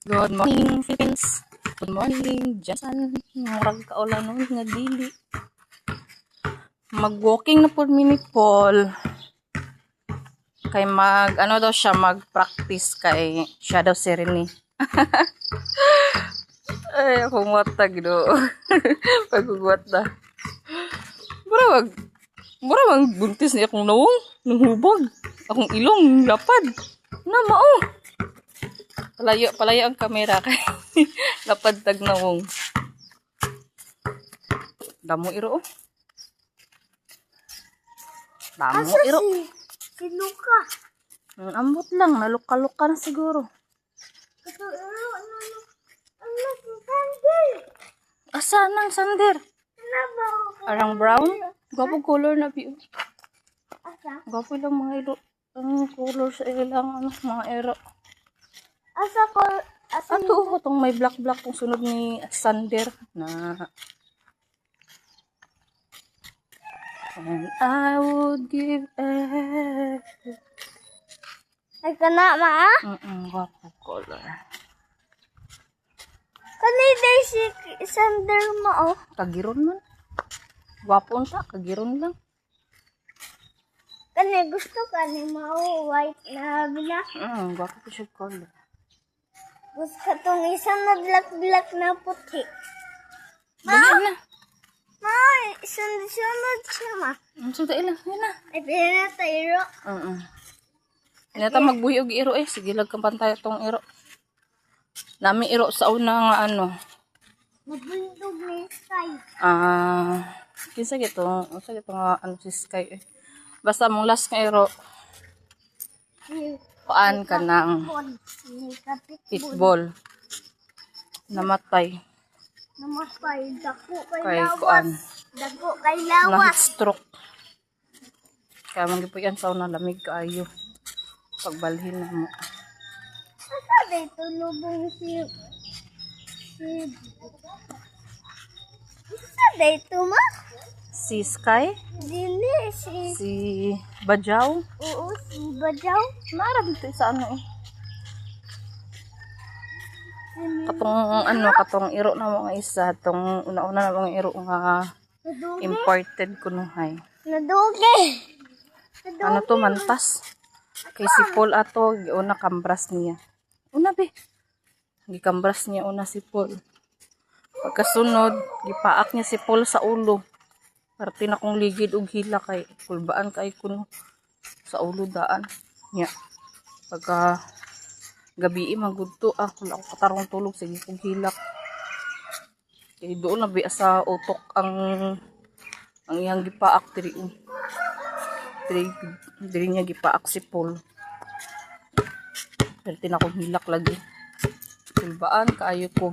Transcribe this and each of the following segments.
Good morning, Philippines. Good morning, Jason. Murag kaulan nun nga dili. Mag-walking na po ni Paul. Kay daw siya, mag-practice kay siya daw si Rene. Ay, akong watag do. Pagugwat na. Mura mag buntis niya akong nawong. Nanghubog. Akong ilong, lapad. Na, mao. Palayo ang kamera kay lapad tag nawong. Damo iro. Damo iro. Si Luka. Ambot lang, naluka-luka na siguro. Ito, si Sandy. Asa nang sander? Ano ba? Arang brown? Gwapo color na view. Asa? Gwapo lang mga iro. Ang color sa ilang mga ero. Asa ko? Asa Ato ko tong may black tong sunod ni Sander na. And I would give everything. Ay ka na, ma? Gwapo color. Kanina si Sander mo, oh. Kagiron man. Gwapo unta, kagiron lang. Kanina gusto ka ni Mao white na bila. Gwapo ko siya color. Gusto ka tong isang na black na puti. Dali na. Ma, sunod siya, ma. Suda ilang, yun na. Ay, pina na tayo. Inata magbuyog iro sige lag kang pantay tong iro. Nami iro sa una nga Magbundog ni Sky. Kinsa gito nga si Sky Basta mong last nga iro paan ka ng pitbull namatay Dako kay kay lawas. kuan Dako kay na lawas. heat stroke. Kaya mangipo yan sa una lamig kaayo pagbalhin na mo. Asa dito lubong si Asa dito, ma? Si Sky, Dili si Bajaw, Oo, si Bajaw. nara dito sa katong iro na mga isa, tong una-una na mga iro nga Nadugi. imported kunuhay. Nadugi. Ano to, mantas? Kay si Paul ato, una kambras niya. Una be. Gikambras niya una si Paul. Pagkasunod, gipaak niya si Paul sa ulo. Parte na kong ligid og hila kay kulbaan kay kuno sa ulo daan. Nya. Pagka gabi magudto wala ko katarong tulog sige kong hilak. Kay doon na biya sa utok ang iyang gipaak diri niya gipaak si Paul. Pero tinakong hilak lagi. Kulbaan kaayo ko.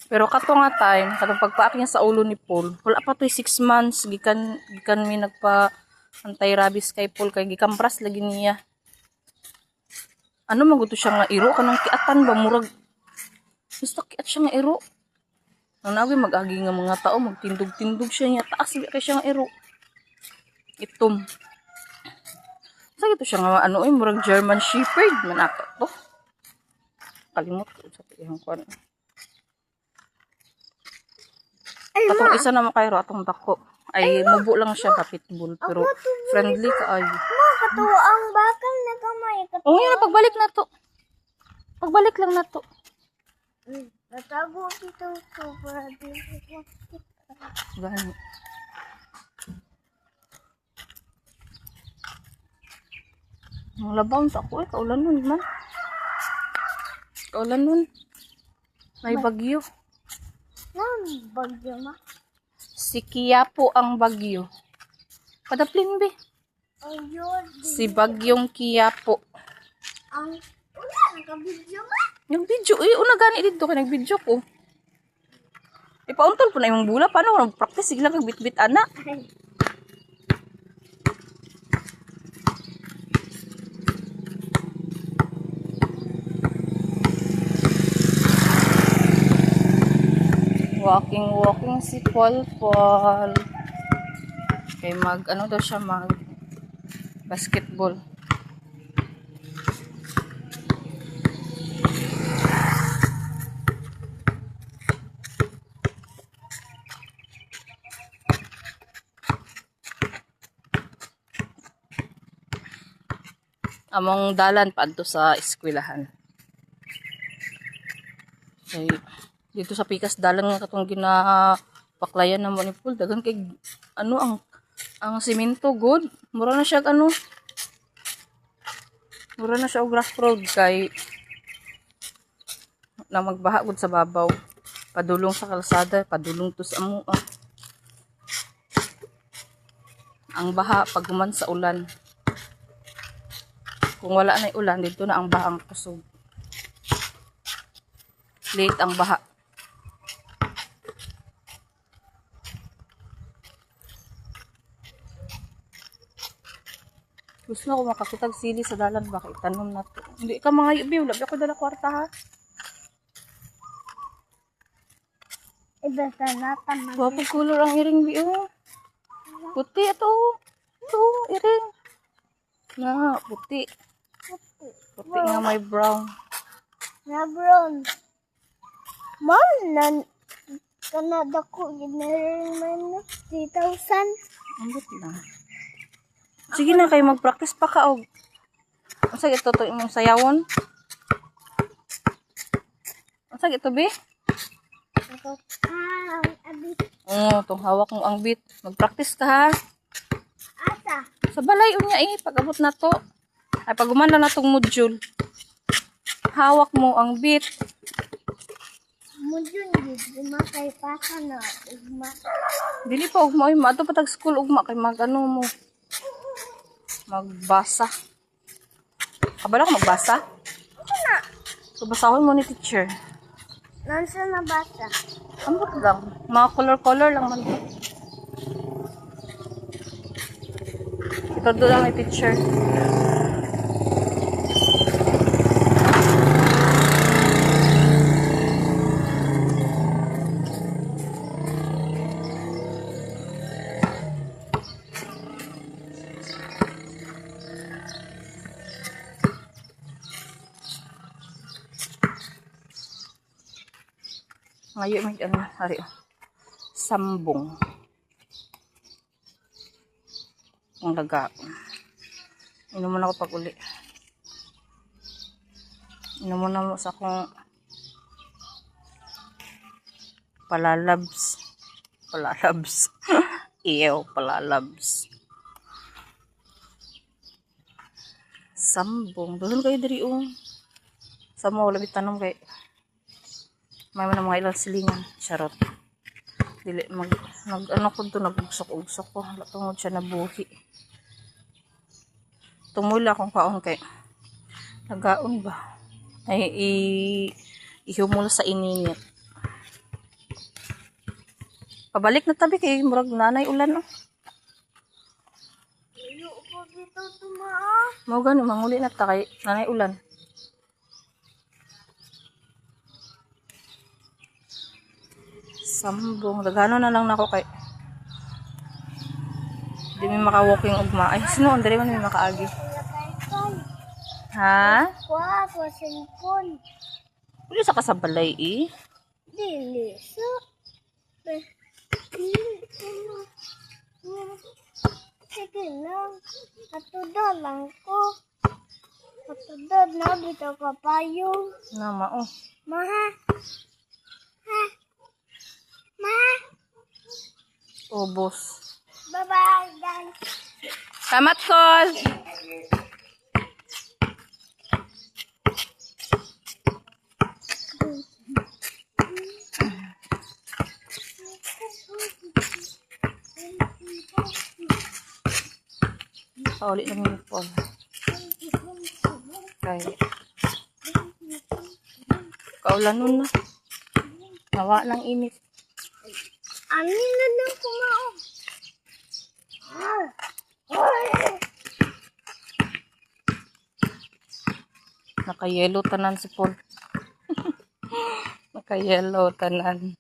Pero kato nga time, katong pagpaak niya sa ulo ni Paul, wala pa to'y 6 months gikan mi nagpa anti-rabies kay Paul kay gikampras lagi niya. Ano maguto siya nga iro kanang kiatan ba murag gusto kiat siya nga iro. Nang nabi mag-agi nga mga tao magtindog-tindog siya niya taas kay siya nga iro. Itom. Sa gito siya nga murag German Shepherd man ato to. Kalimot ko sa iyang kuan. Katong isa na makayro atong dako. Ay mubo lang siya ka pitbull pero friendly kaayo. Ma, katuwa ang bakal na kamay. Oh, yun pagbalik na to. Pagbalik lang na to. Natago dito ko para dito ko. Gani. Ang labaw sa ako kaulan nun man. Kaulan nun. May bagyo. Bagyo, ma. Si Quiapo ang bagyo. Padaplin be. Ayun. Si Bagyong Quiapo. Ang una, nakabidyo, ma. Nag-video una gani dito kay nag-video ko. Ipauntol po na yung bula paano ko practice sige lang kag bit-bit ana. Walking si Paul. Kay daw siya mag basketball. Among dalan paadto sa eskwelahan. Kay dito sa pikas dalan nga katong ginapaklayan na mo ni Paul dagan kay ano ang simento good. Mura na siya mura na siya og rough road kay na magbaha gud sa babaw. Padulong sa kalsada, padulong to sa amo. Ang baha pag human sa ulan. Kung wala na ulan, dito na ang baha ang kusog. Late ang baha. Gusto na ko makakitag sili sa dalan ba kay tanom na to. Hindi ka mga yubi, labi ako dala kwarta ha. Iba sa nata man. Wapo color ang iring bi oh. Puti ito. Ito, iring. Na, puti. Puti nga may brown. Na brown. Man, Kanada ko, ginaring man 3,000. Ambot na. Sige na kayo mag-practice pa ka og. Unsa ito to imong sayawon? Unsa ito bi? Ako, ang abit. Tong hawak mo ang beat. Mag-practice ka ha. Asa? Sa balay unya pag-abot na to. Ay pag humana na tong module. Hawak mo ang beat. Mudyon, ugma kay pasa na. Ugma. Dili pa ugma ay maato pa tag school ugma kay magano mo. Magbasa. Kabala ka magbasa? Na, So basahon mo ni teacher. nansa na basa? Ambot lang. Mga color-color lang man. Ito doon lang ni teacher. Ngayon may ano, hari. Sambong. Ang laga. Inuman ako pag uli. Inuman na mo sa akong palalabs. Palalabs. Ew, palalabs. Sambong. Doon kayo diri sa mo, labit tanong kay may mga ilang silingan. Charot. Dili, ano ko doon, nagugsok-ugsok ko. Tungod siya na buhi. Tumula akong kaon kay nagaon ba? Ay, ihumula sa ininit. Pabalik na tabi kay murag nanay ulan, no? Iyo ko dito tumaa. Mau gani, manguli na ta kay nanay ulan. Sambong. Dagano na lang nako kay di mi maka-walking ugma. Ay, sino ang diri man mi makaagi? Ha? Kwa, kwa cellphone. Uli sa kasabalay Dili. So, dili. Sige lang. Katudod lang ko. Katudod na bitaw ka payong. Nama Maha. Ha. Maha. Ubos. Bye-bye, guys. Salamat, Col. Paulit lang yung Paul. Kaya. Kaulan nun na. Nawa ng init. Amin na lang kumao. Naka-yellow tanan si Paul. Naka-yellow tanan.